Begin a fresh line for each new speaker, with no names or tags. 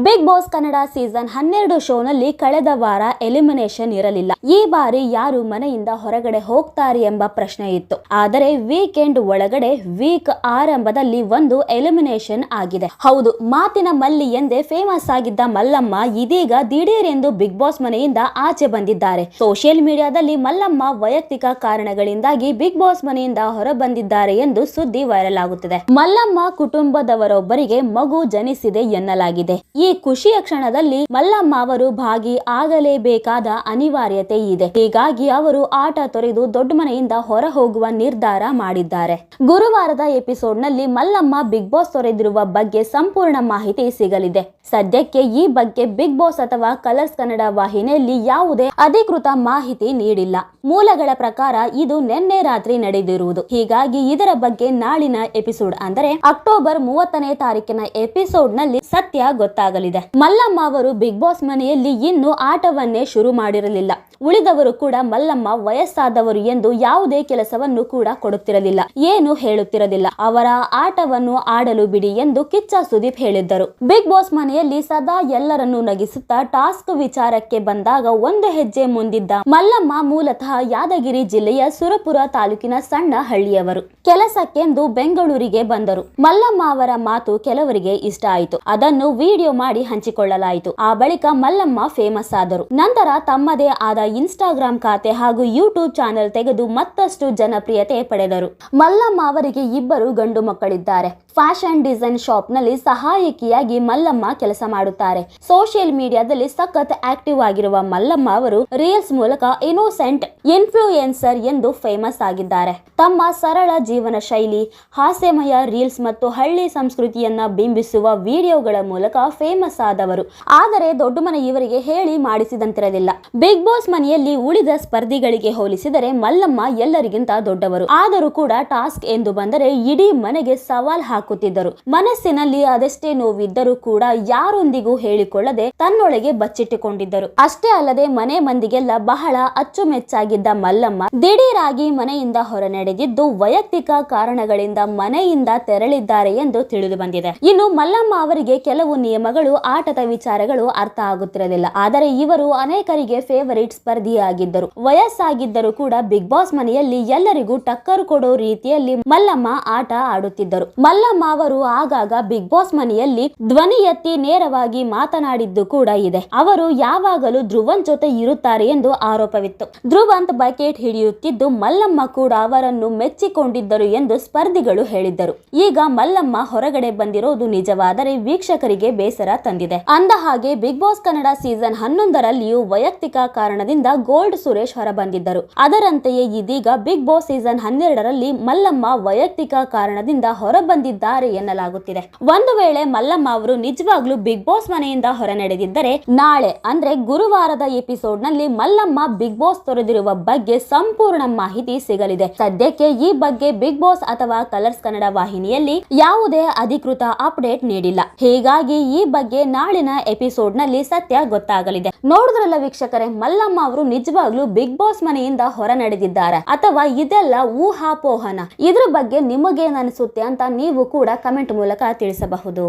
Big boss Kannada season 12 ಶೋನಲ್ಲಿ ಕಳೆದ ವಾರ ಎಲಿಮಿನೇಷನ್ ಇರಲಿಲ್ಲ. ಈ ಬಾರಿ ಯಾರು ಮನೆಯಿಂದ ಹೊರಗಡೆ ಹೋಗ್ತಾರೆ ಎಂಬ ಪ್ರಶ್ನೆ ಇತ್ತು. ಆದರೆ ವೀಕೆಂಡ್ ಒಳಗಡೆ ವೀಕ್ ಆರಂಭದಲ್ಲಿ ಒಂದು ಎಲಿಮಿನೇಷನ್ ಆಗಿದೆ. ಹೌದು, ಮಾತಿನ ಮಲ್ಲಿ ಎಂದೇ ಫೇಮಸ್ ಆಗಿದ್ದ ಮಲ್ಲಮ್ಮ ಇದೀಗ ದಿಢೀರ್ ಎಂದು ಬಿಗ್ ಬಾಸ್ ಮನೆಯಿಂದ ಆಚೆ ಬಂದಿದ್ದಾರೆ. ಸೋಷಿಯಲ್ ಮೀಡಿಯಾದಲ್ಲಿ ಮಲ್ಲಮ್ಮ ವೈಯಕ್ತಿಕ ಕಾರಣಗಳಿಂದಾಗಿ ಬಿಗ್ ಬಾಸ್ ಮನೆಯಿಂದ ಹೊರ ಬಂದಿದ್ದಾರೆ ಎಂದು ಸುದ್ದಿ ವೈರಲ್ ಆಗುತ್ತಿದೆ. ಮಲ್ಲಮ್ಮ ಕುಟುಂಬದವರೊಬ್ಬರಿಗೆ ಮಗು ಜನಿಸಿದೆ ಎನ್ನಲಾಗಿದೆ. ಈ ಖುಷಿಯ ಕ್ಷಣದಲ್ಲಿ ಮಲ್ಲಮ್ಮ ಅವರು ಭಾಗಿ ಆಗಲೇಬೇಕಾದ ಅನಿವಾರ್ಯತೆ ಇದೆ. ಹೀಗಾಗಿ ಅವರು ಆಟ ತೊರೆದು ದೊಡ್ಡ ಮನೆಯಿಂದ ಹೊರ ಹೋಗುವ ನಿರ್ಧಾರ ಮಾಡಿದ್ದಾರೆ. ಗುರುವಾರದ ಎಪಿಸೋಡ್ ನಲ್ಲಿ ಮಲ್ಲಮ್ಮ ಬಿಗ್ ಬಾಸ್ ತೊರೆದಿರುವ ಬಗ್ಗೆ ಸಂಪೂರ್ಣ ಮಾಹಿತಿ ಸಿಗಲಿದೆ. ಸದ್ಯಕ್ಕೆ ಈ ಬಗ್ಗೆ ಬಿಗ್ ಬಾಸ್ ಅಥವಾ ಕಲರ್ಸ್ ಕನ್ನಡ ವಾಹಿನಿಯಲ್ಲಿ ಯಾವುದೇ ಅಧಿಕೃತ ಮಾಹಿತಿ ನೀಡಿಲ್ಲ. ಮೂಲಗಳ ಪ್ರಕಾರ ಇದು ನಿನ್ನೆ ರಾತ್ರಿ ನಡೆದಿರುವುದು. ಹೀಗಾಗಿ ಇದರ ಬಗ್ಗೆ ನಾಳಿನ ಎಪಿಸೋಡ್ ಅಂದರೆ ಅಕ್ಟೋಬರ್ 30ನೇ ತಾರೀಕಿನ ಎಪಿಸೋಡ್ ನಲ್ಲಿ ಸತ್ಯ ಗೊತ್ತಾಗಲಿದೆ. ಮಲ್ಲಮ್ಮ ಅವರು ಬಿಗ್ ಬಾಸ್ ಮನೆಯಲ್ಲಿ ಇನ್ನೂ ಆಟವನ್ನೇ ಶುರು ಮಾಡಿರಲಿಲ್ಲ. ಉಳಿದವರು ಕೂಡ ಮಲ್ಲಮ್ಮ ವಯಸ್ಸಾದವರು ಎಂದು ಯಾವುದೇ ಕೆಲಸವನ್ನು ಕೂಡ ಕೊಡುತ್ತಿರಲಿಲ್ಲ, ಏನು ಹೇಳುತ್ತಿರಲಿಲ್ಲ. ಅವರ ಆಟವನ್ನು ಆಡಲು ಬಿಡಿ ಎಂದು ಕಿಚ್ಚ ಸುದೀಪ್ ಹೇಳಿದ್ದರು. ಬಿಗ್ ಬಾಸ್ ಮನೆಯಲ್ಲಿ ಸದಾ ಎಲ್ಲರನ್ನು ನಗಿಸುತ್ತಾ ಟಾಸ್ಕ್ ವಿಚಾರಕ್ಕೆ ಬಂದಾಗ ಒಂದು ಹೆಜ್ಜೆ ಮುಂದಿದ್ದ ಮಲ್ಲಮ್ಮ ಮೂಲತಃ ಯಾದಗಿರಿ ಜಿಲ್ಲೆಯ ಸುರಪುರ ತಾಲೂಕಿನ ಸಣ್ಣ ಹಳ್ಳಿಯವರು. ಕೆಲಸಕ್ಕೆಂದು ಬೆಂಗಳೂರಿಗೆ ಬಂದರು. ಮಲ್ಲಮ್ಮ ಅವರ ಮಾತು ಕೆಲವರಿಗೆ ಇಷ್ಟ ಆಯಿತು. ಅದನ್ನು ವಿಡಿಯೋ ಮಾಡಿ ಹಂಚಿಕೊಳ್ಳಲಾಯಿತು. ಆ ಬಳಿಕ ಮಲ್ಲಮ್ಮ ಫೇಮಸ್ ಆದರು. ನಂತರ ತಮ್ಮದೇ ಆದ ಇನ್ಸ್ಟಾಗ್ರಾಮ್ ಖಾತೆ ಹಾಗೂ ಯೂಟ್ಯೂಬ್ ಚಾನೆಲ್ ತೆಗೆದು ಮತ್ತಷ್ಟು ಜನಪ್ರಿಯತೆ ಪಡೆದರು. ಮಲ್ಲಮ್ಮ ಅವರಿಗೆ ಇಬ್ಬರು ಗಂಡು ಮಕ್ಕಳಿದ್ದಾರೆ. ಫ್ಯಾಷನ್ ಡಿಸೈನ್ ಶಾಪ್ ನಲ್ಲಿ ಸಹಾಯಕಿಯಾಗಿ ಮಲ್ಲಮ್ಮ ಕೆಲಸ ಮಾಡುತ್ತಾರೆ. ಸೋಷಿಯಲ್ ಮೀಡಿಯಾದಲ್ಲಿ ಸಖತ್ ಆಕ್ಟಿವ್ ಆಗಿರುವ ಮಲ್ಲಮ್ಮ ಅವರು ರೀಲ್ಸ್ ಮೂಲಕ ಇನ್ನೋಸೆಂಟ್ ಇನ್ಫ್ಲೂಯೆನ್ಸರ್ ಎಂದು ಫೇಮಸ್ ಆಗಿದ್ದಾರೆ. ತಮ್ಮ ಸರಳ ಜೀವನ ಶೈಲಿ, ಹಾಸ್ಯಮಯ ರೀಲ್ಸ್ ಮತ್ತು ಹಳ್ಳಿ ಸಂಸ್ಕೃತಿಯನ್ನ ಬಿಂಬಿಸುವ ವಿಡಿಯೋಗಳ ಮೂಲಕ ಫೇಮಸ್ ಆದವರು. ಆದರೆ ದೊಡ್ಡ ಮನೆ ಇವರಿಗೆ ಹೇಳಿ ಮಾಡಿಸಿದಂತಿರಲಿಲ್ಲ. ಬಿಗ್ ಬಾಸ್ ಮನೆಯಲ್ಲಿ ಉಳಿದ ಸ್ಪರ್ಧಿಗಳಿಗೆ ಹೋಲಿಸಿದರೆ ಮಲ್ಲಮ್ಮ ಎಲ್ಲರಿಗಿಂತ ದೊಡ್ಡವರು. ಆದರೂ ಕೂಡ ಟಾಸ್ಕ್ ಎಂದು ಬಂದರೆ ಇಡೀ ಮನೆಗೆ ಸವಾಲ್ ಹಾಕುತ್ತಿದ್ದರು. ಮನಸ್ಸಿನಲ್ಲಿ ಅದೆಷ್ಟೇ ನೋವಿದ್ದರೂ ಕೂಡ ಯಾರೊಂದಿಗೂ ಹೇಳಿಕೊಳ್ಳದೆ ತನ್ನೊಳಗೆ ಬಚ್ಚಿಟ್ಟುಕೊಂಡಿದ್ದರು. ಅಷ್ಟೇ ಅಲ್ಲದೆ ಮನೆ ಮಂದಿಗೆಲ್ಲ ಬಹಳ ಅಚ್ಚುಮೆಚ್ಚಾಗಿದ್ದ ಮಲ್ಲಮ್ಮ ದಿಢೀರಾಗಿ ಮನೆಯಿಂದ ಹೊರ ನಡೆದಿದ್ದು ವೈಯಕ್ತಿಕ ಕಾರಣಗಳಿಂದ ಮನೆಯಿಂದ ತೆರಳಿದ್ದಾರೆ ಎಂದು ತಿಳಿದು ಬಂದಿದೆ. ಇನ್ನು ಮಲ್ಲಮ್ಮ ಅವರಿಗೆ ಕೆಲವು ನಿಯಮಗಳು, ಆಟದ ವಿಚಾರಗಳು ಅರ್ಥ ಆಗುತ್ತಿರಲಿಲ್ಲ. ಆದರೆ ಇವರು ಅನೇಕರಿಗೆ ಫೇವರಿಟ್ ಸ್ಪರ್ಧಿಯಾಗಿದ್ದರು. ವಯಸ್ಸಾಗಿದ್ದರೂ ಕೂಡ ಬಿಗ್ ಬಾಸ್ ಮನೆಯಲ್ಲಿ ಎಲ್ಲರಿಗೂ ಟಕ್ಕರ್ ಕೊಡೋ ರೀತಿಯಲ್ಲಿ ಮಲ್ಲಮ್ಮ ಆಟ ಆಡುತ್ತಿದ್ದರು. ಮಲ್ಲಮ್ಮ ಅವರು ಆಗಾಗ ಬಿಗ್ ಬಾಸ್ ಮನೆಯಲ್ಲಿ ಧ್ವನಿ ಎತ್ತಿ ನೇರವಾಗಿ ಮಾತನಾಡಿದ್ದು ಕೂಡ ಇದೆ. ಅವರು ಯಾವಾಗಲೂ ಧ್ರುವಂತ್ ಜೊತೆ ಇರುತ್ತಾರೆ ಎಂದು ಆರೋಪವಿತ್ತು. ಧ್ರುವಂತ್ ಬಕೆಟ್ ಹಿಡಿಯುತ್ತಿದ್ದು ಮಲ್ಲಮ್ಮ ಕೂಡ ಅವರನ್ನು ಮೆಚ್ಚಿಕೊಂಡಿದ್ದರು ಎಂದು ಸ್ಪರ್ಧಿಗಳು ಹೇಳಿದ್ದರು. ಈಗ ಮಲ್ಲಮ್ಮ ಹೊರಗಡೆ ಬಂದಿರೋದು ನಿಜವಾದರೆ ವೀಕ್ಷಕರಿಗೆ ಬೇಸರ ತಂದಿದೆ. ಅಂದ ಹಾಗೆ ಬಿಗ್ ಬಾಸ್ ಕನ್ನಡ ಸೀಸನ್ 11ರಲ್ಲಿಯೂ ವೈಯಕ್ತಿಕ ಕಾರಣದಿಂದ ಗೋಲ್ಡ್ ಸುರೇಶ್ ಹೊರಬಂದಿದ್ದರು. ಅದರಂತೆಯೇ ಇದೀಗ ಬಿಗ್ ಬಾಸ್ ಸೀಸನ್ 12ರಲ್ಲಿ ಮಲ್ಲಮ್ಮ ವೈಯಕ್ತಿಕ ಕಾರಣದಿಂದ ಹೊರಬಂದಿದ್ದಾರೆ ಎನ್ನಲಾಗುತ್ತಿದೆ. ಒಂದು ವೇಳೆ ಮಲ್ಲಮ್ಮ ಅವರು ನಿಜವಾಗ್ಲೂ ಬಿಗ್ ಬಾಸ್ ಮನೆಯಿಂದ ಹೊರ ನಡೆದಿದ್ದರೆ ನಾಳೆ ಅಂದ್ರೆ ಗುರುವಾರದ ಎಪಿಸೋಡ್ ನಲ್ಲಿ ಮಲ್ಲಮ್ಮ ಬಿಗ್ ಬಾಸ್ ತೊರೆದಿರುವ ಬಗ್ಗೆ ಸಂಪೂರ್ಣ ಮಾಹಿತಿ ಸಿಗಲಿದೆ. ಸದ್ಯಕ್ಕೆ ಈ ಬಗ್ಗೆ ಬಿಗ್ ಬಾಸ್ ಅಥವಾ ಕಲರ್ಸ್ ಕನ್ನಡ ವಾಹಿನಿಯಲ್ಲಿ ಯಾವುದೇ ಅಧಿಕೃತ ಅಪ್ಡೇಟ್ ನೀಡಿಲ್ಲ. ಹೀಗಾಗಿ ಈ ಬಗ್ಗೆ ನಾಳಿನ ಎಪಿಸೋಡ್ ನಲ್ಲಿ ಸತ್ಯ ಗೊತ್ತಾಗಲಿದೆ. ನೋಡಿದ್ರಲ್ಲ ವೀಕ್ಷಕರೇ, ಮಲ್ಲಮ್ಮ ಅವರು ನಿಜವಾಗ್ಲೂ ಬಿಗ್ ಬಾಸ್ ಮನೆಯಿಂದ ಹೊರ ನಡೆದಿದ್ದಾರೆ ಅಥವಾ ಇದೆಲ್ಲ ಊಹಾಪೋಹನ? ಇದ್ರ ಬಗ್ಗೆ ನಿಮಗೇನನಿಸುತ್ತೆ ಅಂತ ನೀವು ಕೂಡ ಕಮೆಂಟ್ ಮೂಲಕ ತಿಳಿಸಬಹುದು.